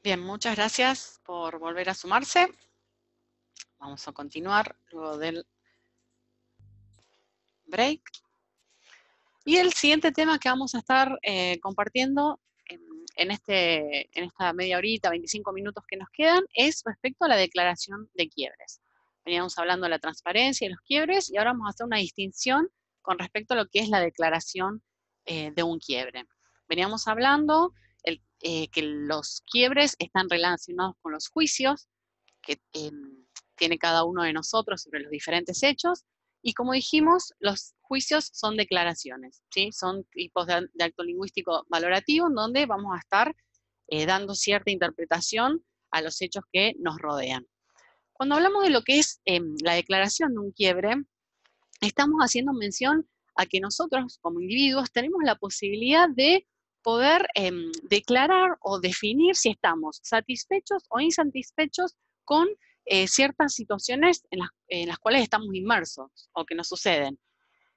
Bien, muchas gracias por volver a sumarse. Vamos a continuar luego del break. Y el siguiente tema que vamos a estar compartiendo en esta media horita, 25 minutos que nos quedan, es respecto a la declaración de quiebres. Veníamos hablando de la transparencia y los quiebres, y ahora vamos a hacer una distinción con respecto a lo que es la declaración de un quiebre. Veníamos hablando que los quiebres están relacionados con los juicios que tiene cada uno de nosotros sobre los diferentes hechos. Y como dijimos, los juicios son declaraciones, ¿sí? Son tipos de acto lingüístico valorativo en donde vamos a estar dando cierta interpretación a los hechos que nos rodean. Cuando hablamos de lo que es la declaración de un quiebre, estamos haciendo mención a que nosotros como individuos tenemos la posibilidad de poder declarar o definir si estamos satisfechos o insatisfechos con ciertas situaciones en las cuales estamos inmersos o que nos suceden.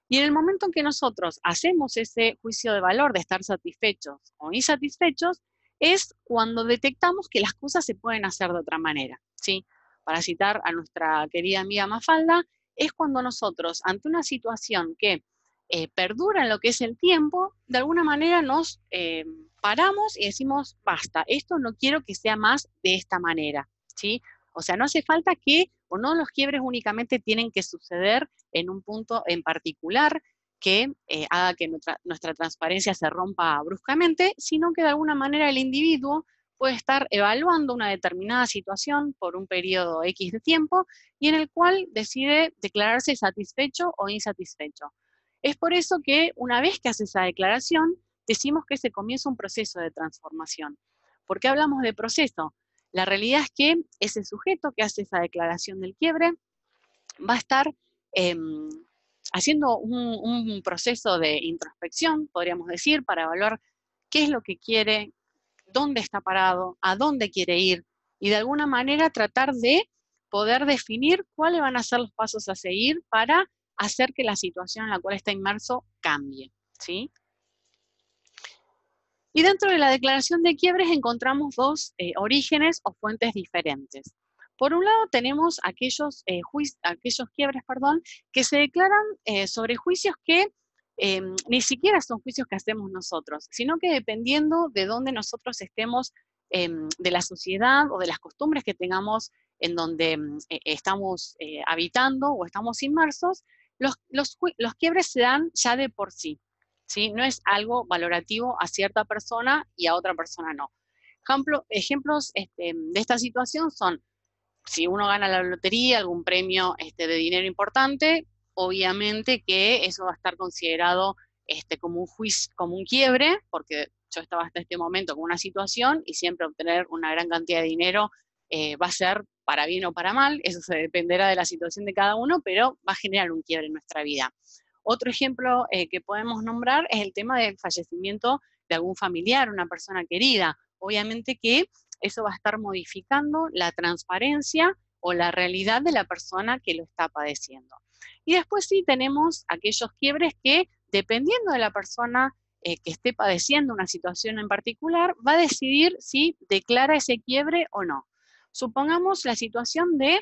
Y en el momento en que nosotros hacemos ese juicio de valor de estar satisfechos o insatisfechos, es cuando detectamos que las cosas se pueden hacer de otra manera, ¿sí? Para citar a nuestra querida amiga Mafalda, es cuando nosotros, ante una situación que perdura en lo que es el tiempo, de alguna manera nos paramos y decimos, basta, esto no quiero que sea más de esta manera, ¿sí? O sea, no hace falta que, o no los quiebres únicamente tienen que suceder en un punto en particular que haga que nuestra transparencia se rompa bruscamente, sino que de alguna manera el individuo puede estar evaluando una determinada situación por un periodo X de tiempo y en el cual decide declararse satisfecho o insatisfecho. Es por eso que una vez que hace esa declaración, decimos que se comienza un proceso de transformación. ¿Por qué hablamos de proceso? La realidad es que ese sujeto que hace esa declaración del quiebre va a estar eh, haciendo un proceso de introspección, podríamos decir, para evaluar qué es lo que quiere, dónde está parado, a dónde quiere ir, y de alguna manera tratar de poder definir cuáles van a ser los pasos a seguir para hacer que la situación en la cual está inmerso cambie, ¿sí? Y dentro de la declaración de quiebres encontramos dos orígenes o fuentes diferentes. Por un lado tenemos aquellos quiebres, que se declaran sobre juicios que ni siquiera son juicios que hacemos nosotros, sino que dependiendo de dónde nosotros estemos, de la sociedad o de las costumbres que tengamos en donde estamos habitando o estamos inmersos, los quiebres se dan ya de por sí. ¿Sí? No es algo valorativo a cierta persona y a otra persona no. Ejemplos de esta situación son, si uno gana la lotería, algún premio de dinero importante, obviamente que eso va a estar considerado como un juicio, como un quiebre, porque yo estaba hasta este momento con una situación y siempre obtener una gran cantidad de dinero va a ser para bien o para mal, eso se dependerá de la situación de cada uno, pero va a generar un quiebre en nuestra vida. Otro ejemplo que podemos nombrar es el tema del fallecimiento de algún familiar, una persona querida. Obviamente que eso va a estar modificando la transparencia o la realidad de la persona que lo está padeciendo. Y después sí tenemos aquellos quiebres que, dependiendo de la persona que esté padeciendo una situación en particular, va a decidir si declara ese quiebre o no. Supongamos la situación de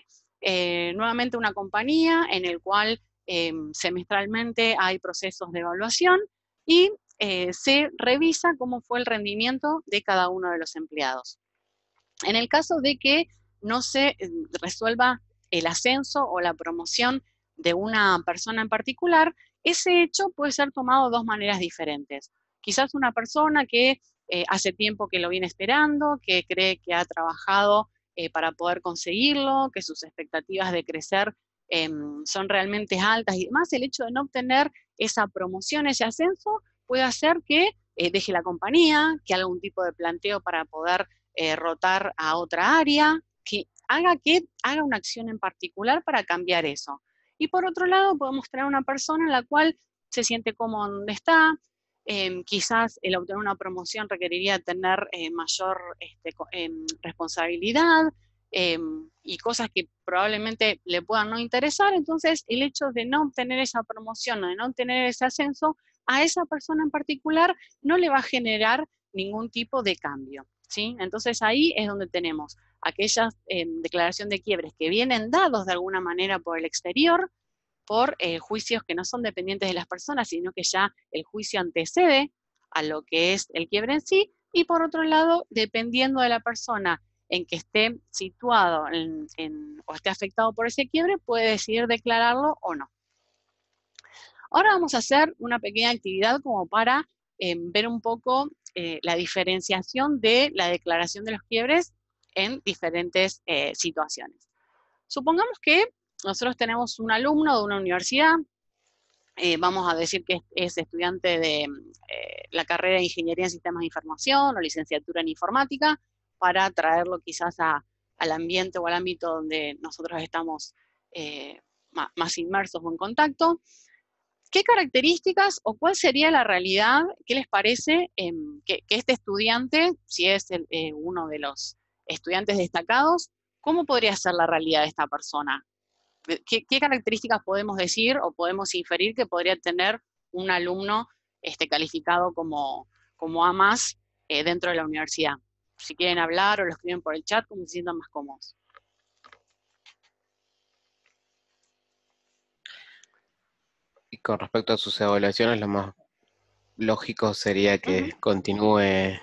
nuevamente una compañía en el cual semestralmente hay procesos de evaluación y se revisa cómo fue el rendimiento de cada uno de los empleados. En el caso de que no se resuelva el ascenso o la promoción de una persona en particular, ese hecho puede ser tomado de dos maneras diferentes. Quizás una persona que hace tiempo que lo viene esperando, que cree que ha trabajado para poder conseguirlo, que sus expectativas de crecer son realmente altas y demás, el hecho de no obtener esa promoción, ese ascenso, puede hacer que deje la compañía, que haga un tipo de planteo para poder rotar a otra área, que haga una acción en particular para cambiar eso. Y por otro lado, podemos tener una persona en la cual se siente cómodo donde está, quizás el obtener una promoción requeriría tener mayor responsabilidad y cosas que probablemente le puedan no interesar, entonces el hecho de no obtener esa promoción o de no obtener ese ascenso, a esa persona en particular no le va a generar ningún tipo de cambio. ¿sí? Entonces ahí es donde tenemos aquellas declaración de quiebres que vienen dados de alguna manera por el exterior, por juicios que no son dependientes de las personas, sino que ya el juicio antecede a lo que es el quiebre en sí, y por otro lado, dependiendo de la persona en que esté situado o esté afectado por ese quiebre, puede decidir declararlo o no. Ahora vamos a hacer una pequeña actividad como para ver un poco la diferenciación de la declaración de los quiebres en diferentes situaciones. Supongamos que nosotros tenemos un alumno de una universidad, vamos a decir que es estudiante de la carrera de Ingeniería en Sistemas de Información o licenciatura en Informática, para traerlo quizás al ambiente o al ámbito donde nosotros estamos más inmersos o en contacto. ¿Qué características o cuál sería la realidad? ¿Qué les parece que este estudiante, si es uno de los estudiantes destacados, cómo podría ser la realidad de esta persona? ¿Qué características podemos decir o podemos inferir que podría tener un alumno calificado como A más dentro de la universidad? Si quieren hablar o lo escriben por el chat, como se sientan más cómodos. Y con respecto a sus evaluaciones, lo más lógico sería que Ujú, continúe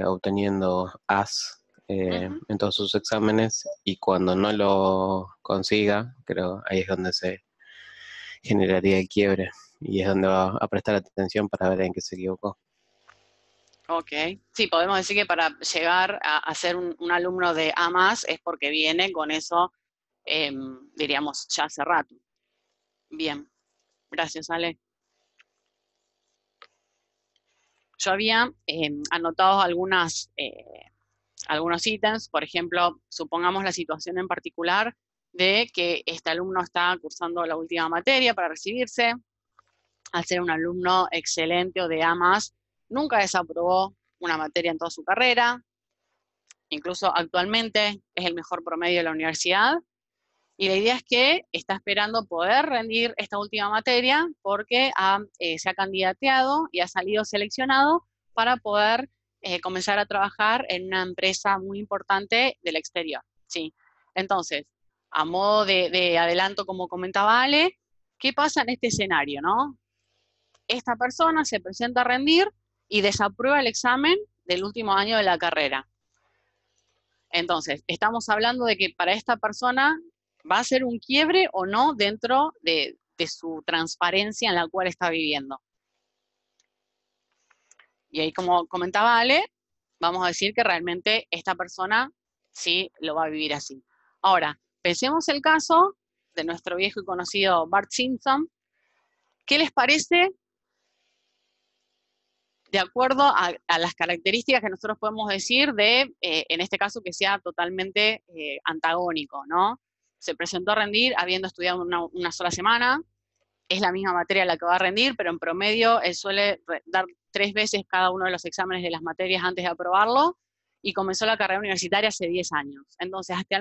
obteniendo As ujú. en todos sus exámenes, y cuando no lo consiga, creo ahí es donde se generaría el quiebre y es donde va a prestar atención para ver en qué se equivocó. Ok, sí, podemos decir que para llegar a ser un alumno de A más es porque viene con eso, diríamos, ya hace rato. Bien, gracias, Ale. Yo había anotado algunos ítems, por ejemplo, supongamos la situación en particular de que este alumno está cursando la última materia para recibirse, al ser un alumno excelente o de A más, nunca desaprobó una materia en toda su carrera, incluso actualmente es el mejor promedio de la universidad, y la idea es que está esperando poder rendir esta última materia porque se ha candidateado y ha salido seleccionado para poder comenzar a trabajar en una empresa muy importante del exterior. ¿Sí? Entonces, a modo de adelanto, como comentaba Ale, ¿qué pasa en este escenario? ¿No? Esta persona se presenta a rendir y desaprueba el examen del último año de la carrera. Entonces, estamos hablando de que para esta persona va a ser un quiebre o no dentro de su transparencia en la cual está viviendo. Y ahí, como comentaba Ale, vamos a decir que realmente esta persona sí lo va a vivir así. Ahora, pensemos el caso de nuestro viejo y conocido Bart Simpson. ¿Qué les parece de acuerdo a las características que nosotros podemos decir en este caso, que sea totalmente antagónico, ¿no? Se presentó a rendir habiendo estudiado una sola semana, es la misma materia la que va a rendir, pero en promedio él suele dar 3 veces cada uno de los exámenes de las materias antes de aprobarlo, y comenzó la carrera universitaria hace 10 años. Entonces, hacia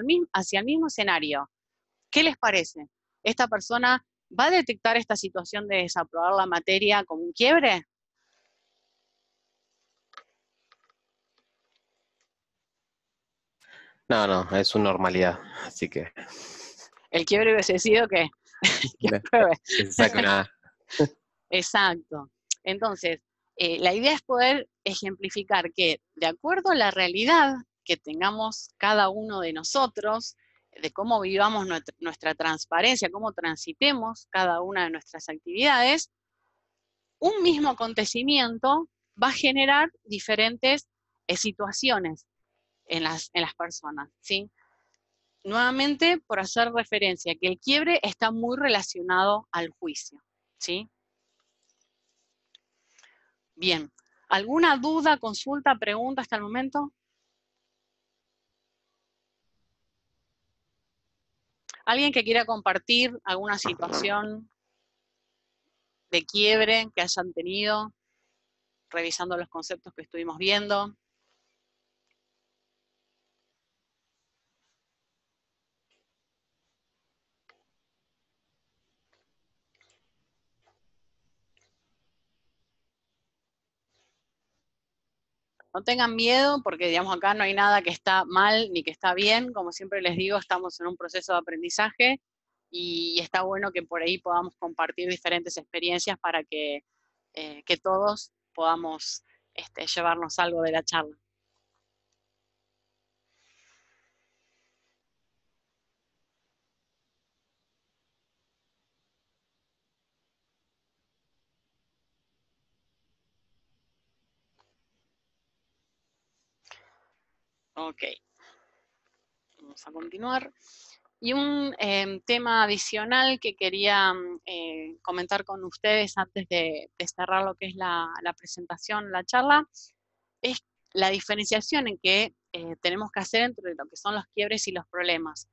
el mismo escenario, ¿qué les parece? ¿Esta persona va a detectar esta situación de desaprobar la materia como un quiebre? No, no, es su normalidad, así que El quiebre hubiese sido que no, apruebe. que se saque una A. Exacto. Entonces, la idea es poder ejemplificar que, de acuerdo a la realidad que tengamos cada uno de nosotros, de cómo vivamos nuestra transparencia, cómo transitemos cada una de nuestras actividades, un mismo acontecimiento va a generar diferentes situaciones en las personas, ¿sí? Nuevamente, por hacer referencia, que el quiebre está muy relacionado al juicio, ¿sí? Bien. ¿Alguna duda, consulta, pregunta hasta el momento? ¿Alguien que quiera compartir alguna situación de quiebre que hayan tenido, revisando los conceptos que estuvimos viendo? no tengan miedo, porque digamos acá no hay nada que está mal ni que está bien, como siempre les digo, estamos en un proceso de aprendizaje y está bueno que por ahí podamos compartir diferentes experiencias para que todos podamos llevarnos algo de la charla. Ok, vamos a continuar. Y un tema adicional que quería comentar con ustedes antes de cerrar lo que es la presentación, la charla, es la diferenciación en que tenemos que hacer entre lo que son los quiebres y los problemas.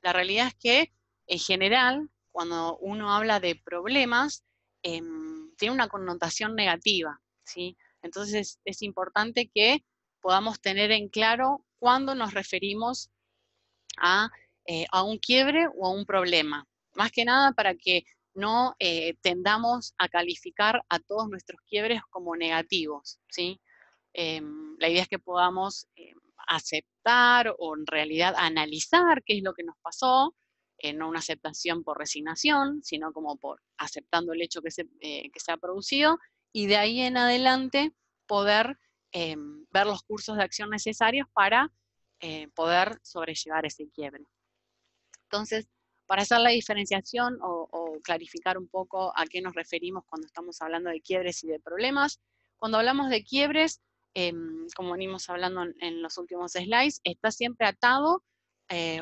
La realidad es que, en general, cuando uno habla de problemas, tiene una connotación negativa, ¿sí? Entonces es importante que podamos tener en claro cuándo nos referimos a un quiebre o a un problema. Más que nada para que no tendamos a calificar a todos nuestros quiebres como negativos, ¿sí? La idea es que podamos aceptar o en realidad analizar qué es lo que nos pasó, no una aceptación por resignación, sino como por aceptando el hecho que se ha producido, y de ahí en adelante poder ver los cursos de acción necesarios para poder sobrellevar ese quiebre. Entonces, para hacer la diferenciación o clarificar un poco a qué nos referimos cuando estamos hablando de quiebres y de problemas, cuando hablamos de quiebres, como venimos hablando en los últimos slides, está siempre atado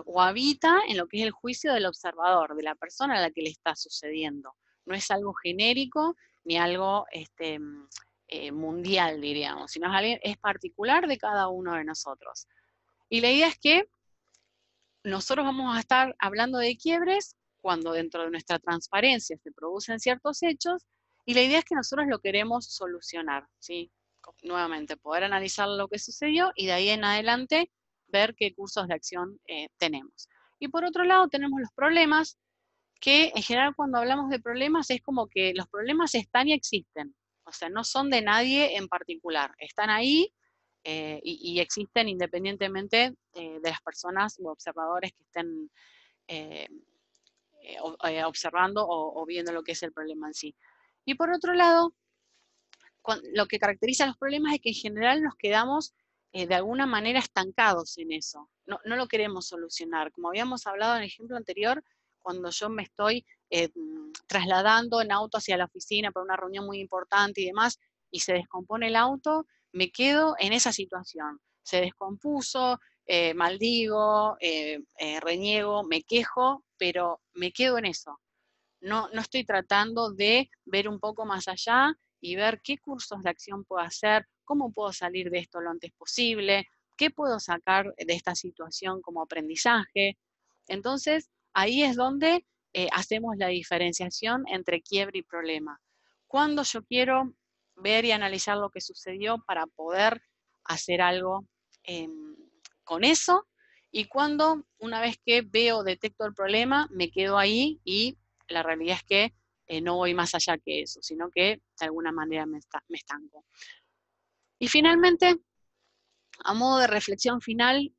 o habita en lo que es el juicio del observador, de la persona a la que le está sucediendo. No es algo genérico ni algo mundial, diríamos, sino es particular de cada uno de nosotros. Y la idea es que nosotros vamos a estar hablando de quiebres cuando dentro de nuestra transparencia se producen ciertos hechos y la idea es que nosotros lo queremos solucionar, ¿sí? Nuevamente, poder analizar lo que sucedió y de ahí en adelante ver qué cursos de acción tenemos. Y por otro lado tenemos los problemas, que en general cuando hablamos de problemas es como que los problemas están y existen, o sea, no son de nadie en particular, están ahí y existen independientemente de las personas u observadores que estén eh, observando o viendo lo que es el problema en sí. Y por otro lado, lo que caracteriza a los problemas es que en general nos quedamos de alguna manera estancados en eso. No lo queremos solucionar. Como habíamos hablado en el ejemplo anterior, cuando yo me estoy trasladando en auto hacia la oficina para una reunión muy importante y demás, y se descompone el auto, me quedo en esa situación. Se descompuso, maldigo, reniego, me quejo, pero me quedo en eso. No estoy tratando de ver un poco más allá y ver qué cursos de acción puedo hacer, cómo puedo salir de esto lo antes posible, qué puedo sacar de esta situación como aprendizaje. Entonces, ahí es donde hacemos la diferenciación entre quiebre y problema. Cuando yo quiero ver y analizar lo que sucedió para poder hacer algo eh, con eso, y cuando una vez que veo, detecto el problema, me quedo ahí y la realidad es que no voy más allá que eso, sino que de alguna manera me estanco. Y finalmente, a modo de reflexión final,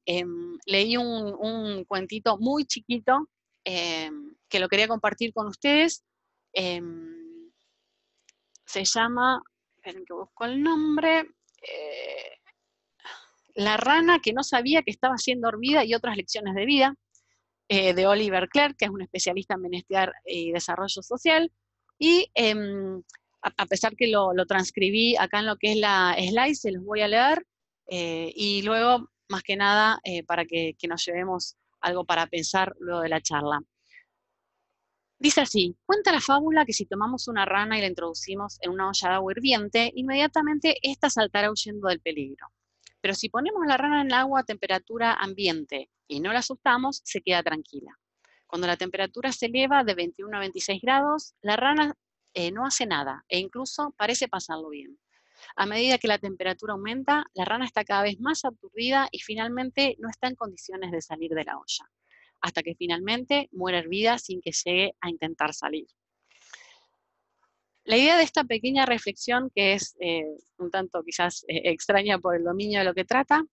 leí un cuentito muy chiquito que lo quería compartir con ustedes. Se llama, esperen que busco el nombre, La rana que no sabía que estaba siendo dormida y otras lecciones de vida, de Oliver Clerc, que es un especialista en bienestar y desarrollo social. Y a pesar que lo transcribí acá en lo que es la slide, se los voy a leer. Y luego, más que nada, para que nos llevemos algo para pensar luego de la charla. Dice así: cuenta la fábula que si tomamos una rana y la introducimos en una olla de agua hirviente, inmediatamente ésta saltará huyendo del peligro. Pero si ponemos la rana en el agua a temperatura ambiente y no la asustamos, se queda tranquila. Cuando la temperatura se eleva de 21 a 26 grados, la rana no hace nada e incluso parece pasarlo bien. A medida que la temperatura aumenta, la rana está cada vez más aturdida y finalmente no está en condiciones de salir de la olla, hasta que finalmente muere hervida sin que llegue a intentar salir. La idea de esta pequeña reflexión, que es un tanto quizás extraña por el dominio de lo que trata,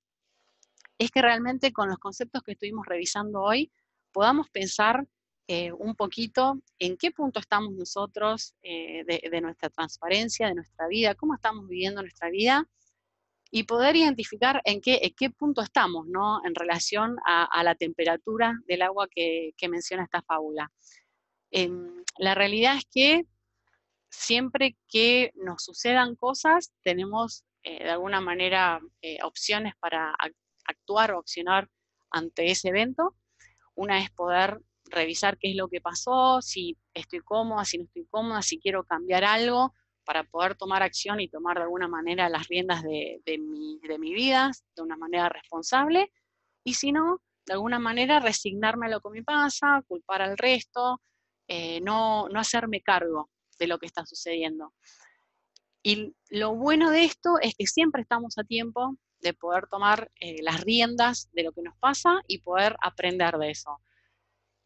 es que realmente con los conceptos que estuvimos revisando hoy podamos pensar un poquito en qué punto estamos nosotros de nuestra transparencia, de nuestra vida, cómo estamos viviendo nuestra vida y poder identificar en qué punto estamos, ¿no? En relación a la temperatura del agua que menciona esta fábula. La realidad es que siempre que nos sucedan cosas, tenemos de alguna manera opciones para actuar o accionar ante ese evento. Una es poder revisar qué es lo que pasó, si estoy cómoda, si no estoy cómoda, si quiero cambiar algo, para poder tomar acción y tomar de alguna manera las riendas de mi vida de una manera responsable. Y si no, de alguna manera resignarme a lo que me pasa, culpar al resto, no hacerme cargo de lo que está sucediendo. Y lo bueno de esto es que siempre estamos a tiempo de poder tomar las riendas de lo que nos pasa y poder aprender de eso.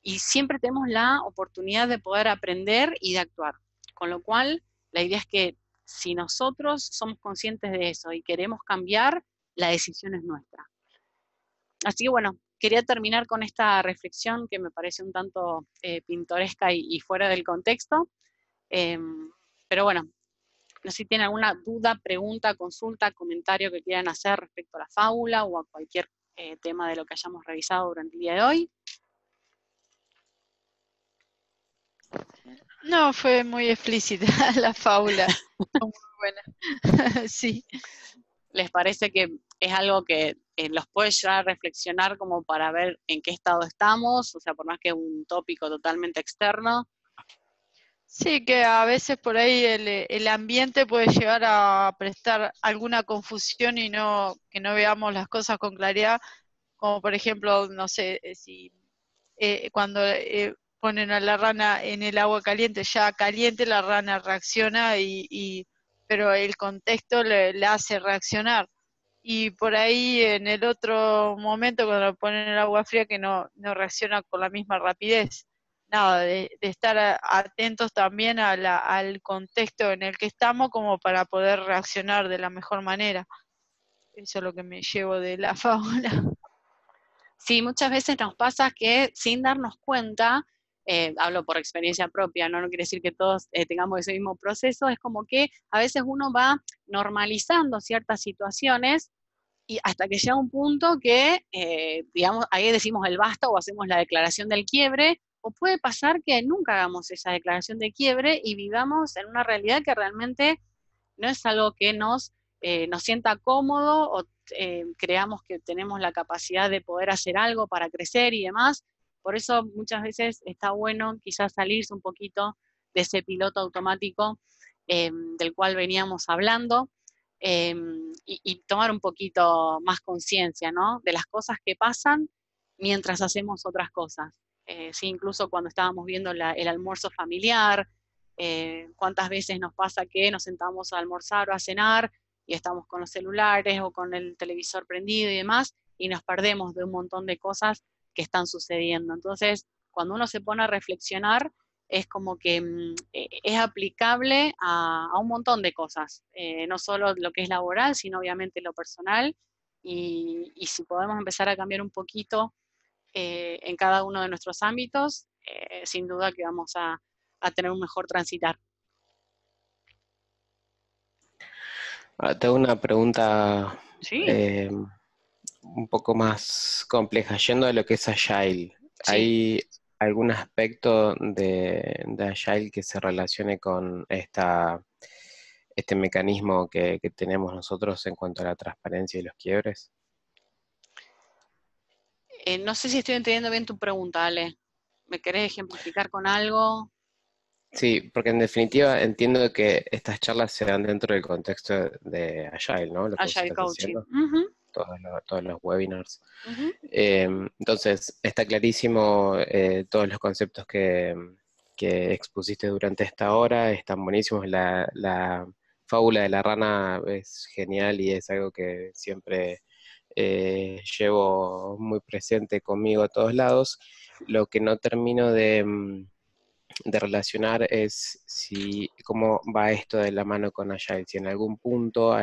Y siempre tenemos la oportunidad de poder aprender y de actuar. Con lo cual, la idea es que si nosotros somos conscientes de eso y queremos cambiar, la decisión es nuestra. Así que bueno, quería terminar con esta reflexión que me parece un tanto pintoresca y fuera del contexto. Eh, pero bueno, no sé si tienen alguna duda, pregunta, consulta, comentario que quieran hacer respecto a la fábula o a cualquier tema de lo que hayamos revisado durante el día de hoy. No, fue muy explícita la fábula. Fue muy buena. Sí. ¿Les parece que es algo que los puede llevar a reflexionar como para ver en qué estado estamos? O sea, por más que es un tópico totalmente externo. Sí, que a veces por ahí el ambiente puede llegar a prestar alguna confusión y que no veamos las cosas con claridad, como por ejemplo, no sé, si cuando ponen a la rana en el agua caliente, ya caliente, la rana reacciona, pero el contexto le hace reaccionar. Y por ahí en el otro momento, cuando lo ponen en el agua fría, que no reacciona con la misma rapidez. Nada, de estar atentos también al contexto en el que estamos como para poder reaccionar de la mejor manera. Eso es lo que me llevo de la fábula. Sí, muchas veces nos pasa que sin darnos cuenta, hablo por experiencia propia, ¿no? No quiere decir que todos tengamos ese mismo proceso, es como que a veces uno va normalizando ciertas situaciones y hasta que llega un punto que, digamos, ahí decimos el basta o hacemos la declaración del quiebre, o puede pasar que nunca hagamos esa declaración de quiebre y vivamos en una realidad que realmente no es algo que nos sienta cómodo o creamos que tenemos la capacidad de poder hacer algo para crecer y demás. Por eso muchas veces está bueno quizás salirse un poquito de ese piloto automático del cual veníamos hablando y tomar un poquito más conciencia, ¿no? De las cosas que pasan mientras hacemos otras cosas. Sí, incluso cuando estábamos viendo el almuerzo familiar, cuántas veces nos pasa que nos sentamos a almorzar o a cenar y estamos con los celulares o con el televisor prendido y demás, y nos perdemos de un montón de cosas que están sucediendo. Entonces, cuando uno se pone a reflexionar, es como que es aplicable a un montón de cosas, no solo lo que es laboral, sino obviamente lo personal, y si podemos empezar a cambiar un poquito en cada uno de nuestros ámbitos, sin duda que vamos a tener un mejor transitar. Ahora tengo una pregunta Sí, eh, un poco más compleja, yendo a lo que es Agile. sí. ¿Hay algún aspecto de Agile que se relacione con este mecanismo que tenemos nosotros en cuanto a la transparencia y los quiebres? No sé si estoy entendiendo bien tu pregunta, Ale. ¿Me querés ejemplificar con algo? Sí, porque en definitiva entiendo que estas charlas se dan dentro del contexto de Agile, ¿no? Lo que vos Agile estás Coaching. haciendo, Ujú, todos los webinars. ujú. Entonces, está clarísimo todos los conceptos que expusiste durante esta hora, están buenísimos. La fábula de la rana es genial y es algo que siempre llevo muy presente conmigo a todos lados. Lo que no termino relacionar es cómo va esto de la mano con Agile, si en algún punto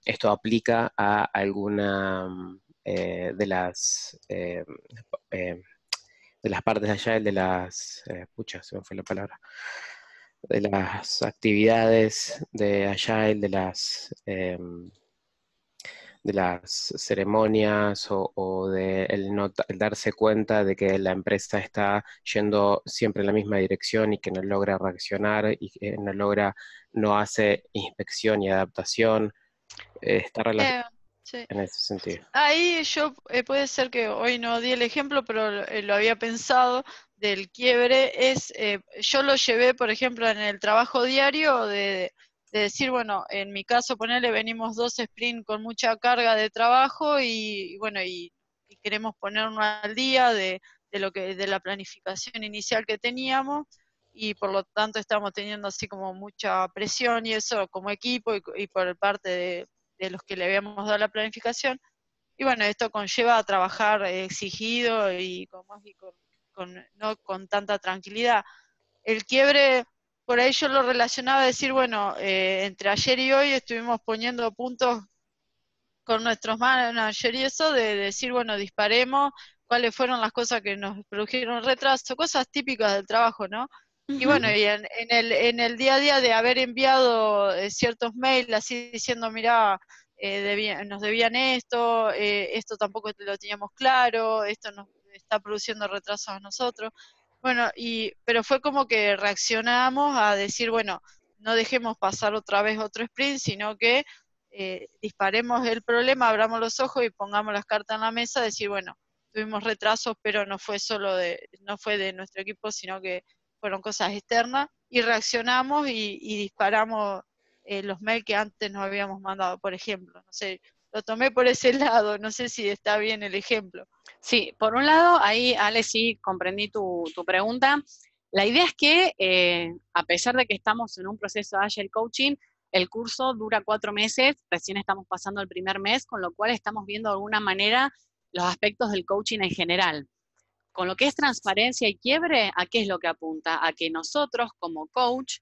esto aplica a alguna eh, de las partes de Agile, pucha, se me fue la palabra, de las actividades de Agile, de las ceremonias o de el darse cuenta de que la empresa está yendo siempre en la misma dirección y que no logra reaccionar y que no hace inspección y adaptación, está Eh, sí. en ese sentido. Ahí yo, puede ser que hoy no di el ejemplo, pero lo había pensado del quiebre, yo lo llevé, por ejemplo, en el trabajo diario de decir, bueno, en mi caso, ponerle, venimos 2 sprints con mucha carga de trabajo y bueno, y queremos ponernos al día de la planificación inicial que teníamos y por lo tanto estamos teniendo así como mucha presión y eso como equipo y por parte de los que le habíamos dado la planificación. Y bueno, esto conlleva a trabajar exigido y no con tanta tranquilidad. El quiebre, por ahí yo lo relacionaba a decir, bueno, entre ayer y hoy estuvimos poniendo puntos con nuestros managers y eso de decir, bueno, disparemos, cuáles fueron las cosas que nos produjeron retraso, cosas típicas del trabajo, ¿no? Y Ujú. bueno, y en el día a día de haber enviado ciertos mails así diciendo, mira, nos debían esto tampoco lo teníamos claro, esto nos está produciendo retrasos a nosotros. Bueno, pero fue como que reaccionamos a decir, bueno, no dejemos pasar otra vez otro sprint, sino que disparemos el problema, abramos los ojos y pongamos las cartas en la mesa, decir, bueno, tuvimos retrasos, pero no fue de nuestro equipo, sino que fueron cosas externas, y reaccionamos y disparamos los mails que antes nos habíamos mandado, por ejemplo. No sé, lo tomé por ese lado, no sé si está bien el ejemplo. Sí, por un lado, ahí, Ale, sí comprendí tu pregunta. La idea es que, a pesar de que estamos en un proceso de Agile Coaching, el curso dura 4 meses, recién estamos pasando el primer mes, con lo cual estamos viendo de alguna manera los aspectos del coaching en general. Con lo que es transparencia y quiebre, ¿a qué es lo que apunta? A que nosotros, como coach,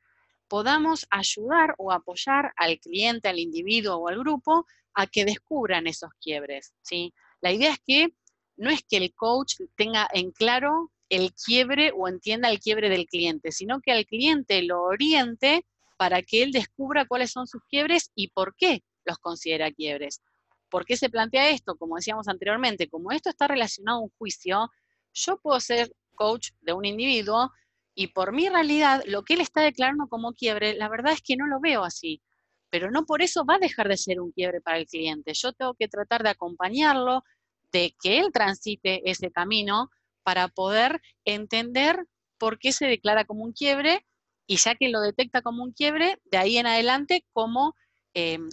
podamos ayudar o apoyar al cliente, al individuo o al grupo a que descubran esos quiebres, ¿sí? La idea es que no es que el coach tenga en claro el quiebre o entienda el quiebre del cliente, sino que al cliente lo oriente para que él descubra cuáles son sus quiebres y por qué los considera quiebres. ¿Por qué se plantea esto? Como decíamos anteriormente, como esto está relacionado a un juicio, yo puedo ser coach de un individuo y por mi realidad, lo que él está declarando como quiebre, la verdad es que no lo veo así. Pero no por eso va a dejar de ser un quiebre para el cliente. Yo tengo que tratar de acompañarlo, de que él transite ese camino para poder entender por qué se declara como un quiebre y ya que lo detecta como un quiebre, de ahí en adelante cómo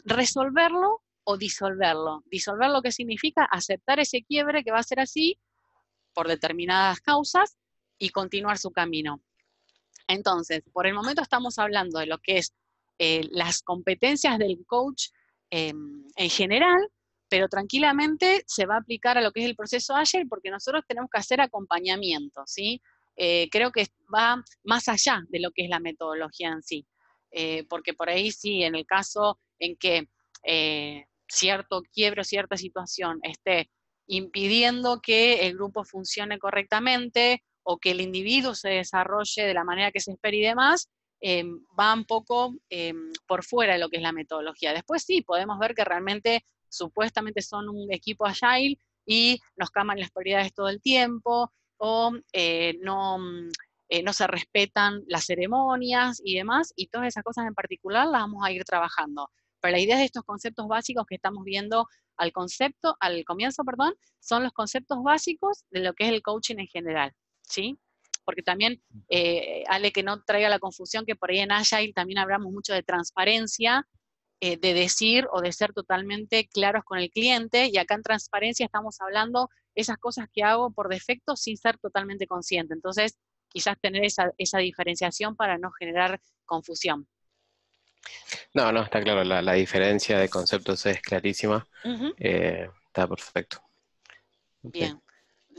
resolverlo o disolverlo. Disolverlo, ¿qué significa? Aceptar ese quiebre que va a ser así por determinadas causas y continuar su camino. Entonces, por el momento estamos hablando de lo que es las competencias del coach en general, pero tranquilamente se va a aplicar a lo que es el proceso Agile porque nosotros tenemos que hacer acompañamiento, ¿sí? Creo que va más allá de lo que es la metodología en sí, porque por ahí sí, en el caso en que cierto quiebro, cierta situación esté impidiendo que el grupo funcione correctamente o que el individuo se desarrolle de la manera que se espera y demás, va un poco por fuera de lo que es la metodología. Después sí, podemos ver que realmente supuestamente son un equipo agile y nos cambian las prioridades todo el tiempo o no se respetan las ceremonias y demás, y todas esas cosas en particular las vamos a ir trabajando. Pero la idea de estos conceptos básicos que estamos viendo al comienzo, perdón, son los conceptos básicos de lo que es el coaching en general, ¿sí? Porque también, Ale, que no traiga la confusión que por ahí en Agile también hablamos mucho de transparencia, de decir o de ser totalmente claros con el cliente, y acá en transparencia estamos hablando esas cosas que hago por defecto sin ser totalmente consciente. Entonces, quizás tener esa diferenciación para no generar confusión. No, no, está claro, la diferencia de conceptos es clarísima. Uh -huh. Está perfecto. Okay. Bien.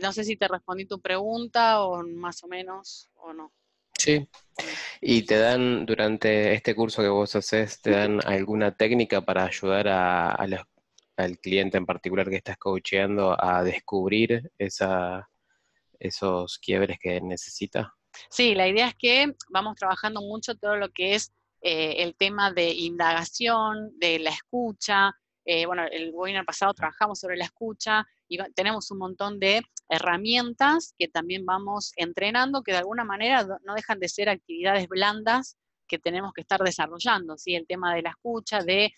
No sé si te respondí tu pregunta o más o menos o no. Sí. ¿Y te dan, durante este curso que vos haces, te dan alguna técnica para ayudar al cliente en particular que estás coacheando a descubrir esos quiebres que necesita? Sí, la idea es que vamos trabajando mucho todo lo que es el tema de indagación, de la escucha. Bueno, el webinar pasado trabajamos sobre la escucha y tenemos un montón de herramientas que también vamos entrenando, que de alguna manera no dejan de ser actividades blandas que tenemos que estar desarrollando, ¿sí? El tema de la escucha, de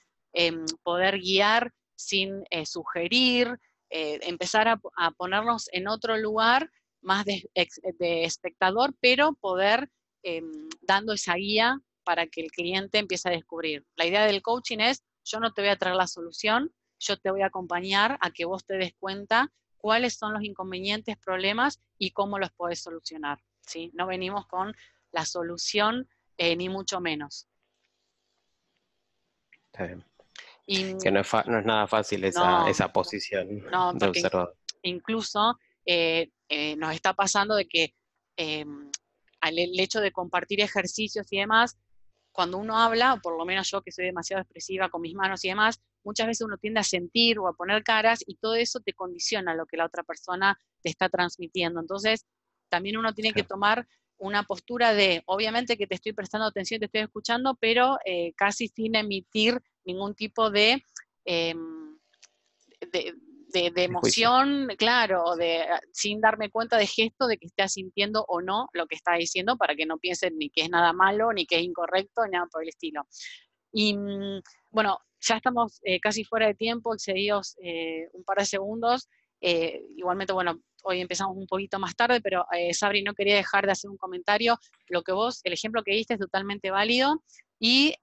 poder guiar sin sugerir, empezar a ponernos en otro lugar más de espectador, pero poder dando esa guía para que el cliente empiece a descubrir. La idea del coaching es, yo no te voy a traer la solución, yo te voy a acompañar a que vos te des cuenta cuáles son los inconvenientes, problemas y cómo los podés solucionar, ¿sí? No venimos con la solución ni mucho menos. Está bien. Y Que no es nada fácil esa posición no, de porque observador. incluso nos está pasando de que el hecho de compartir ejercicios y demás, cuando uno habla, o por lo menos yo que soy demasiado expresiva con mis manos y demás, muchas veces uno tiende a sentir o a poner caras y todo eso te condiciona lo que la otra persona te está transmitiendo. Entonces, también uno tiene que tomar una postura de, obviamente que te estoy prestando atención, te estoy escuchando, pero casi sin emitir ningún tipo eh, de Juicio. emoción, claro, o sin darme cuenta de gesto de que esté sintiendo o no lo que está diciendo para que no piensen ni que es nada malo, ni que es incorrecto, ni nada por el estilo. Y bueno, ya estamos casi fuera de tiempo, excedidos un par de segundos. Igualmente, bueno, hoy empezamos un poquito más tarde, pero Sabri, no quería dejar de hacer un comentario. El ejemplo que diste es totalmente válido y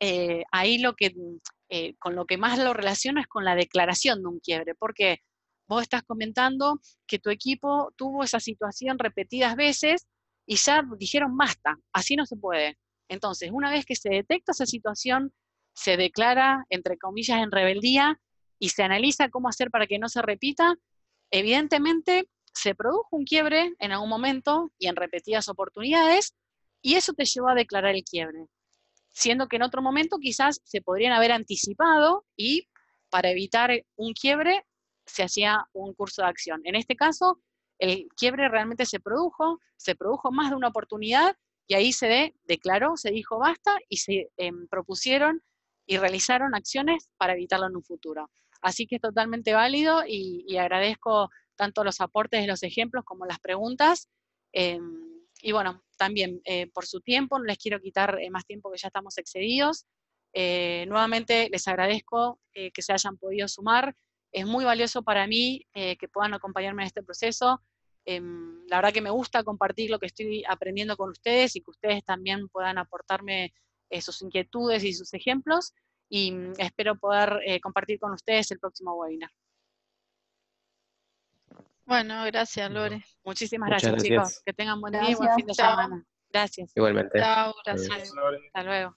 ahí con lo que más lo relaciono es con la declaración de un quiebre, porque vos estás comentando que tu equipo tuvo esa situación repetidas veces y ya dijeron basta, así no se puede. Entonces, una vez que se detecta esa situación, se declara, entre comillas, en rebeldía y se analiza cómo hacer para que no se repita, evidentemente se produjo un quiebre en algún momento y en repetidas oportunidades, y eso te llevó a declarar el quiebre. Siendo que en otro momento quizás se podrían haber anticipado y para evitar un quiebre se hacía un curso de acción. En este caso, el quiebre realmente se produjo más de una oportunidad y ahí se declaró, se dijo basta y se propusieron y realizaron acciones para evitarlo en un futuro. Así que es totalmente válido y agradezco tanto los aportes de los ejemplos como las preguntas. Y bueno, también por su tiempo, no les quiero quitar más tiempo que ya estamos excedidos. Nuevamente les agradezco que se hayan podido sumar. Es muy valioso para mí que puedan acompañarme en este proceso. La verdad que me gusta compartir lo que estoy aprendiendo con ustedes y que ustedes también puedan aportarme sus inquietudes y sus ejemplos. Y espero poder compartir con ustedes el próximo webinar. Bueno, gracias, Lore. Muchísimas Muchas gracias, chicos. gracias. Que tengan buen día y buen fin de Chao. semana. Gracias. Igualmente. Chao, Adiós. gracias. Hasta luego.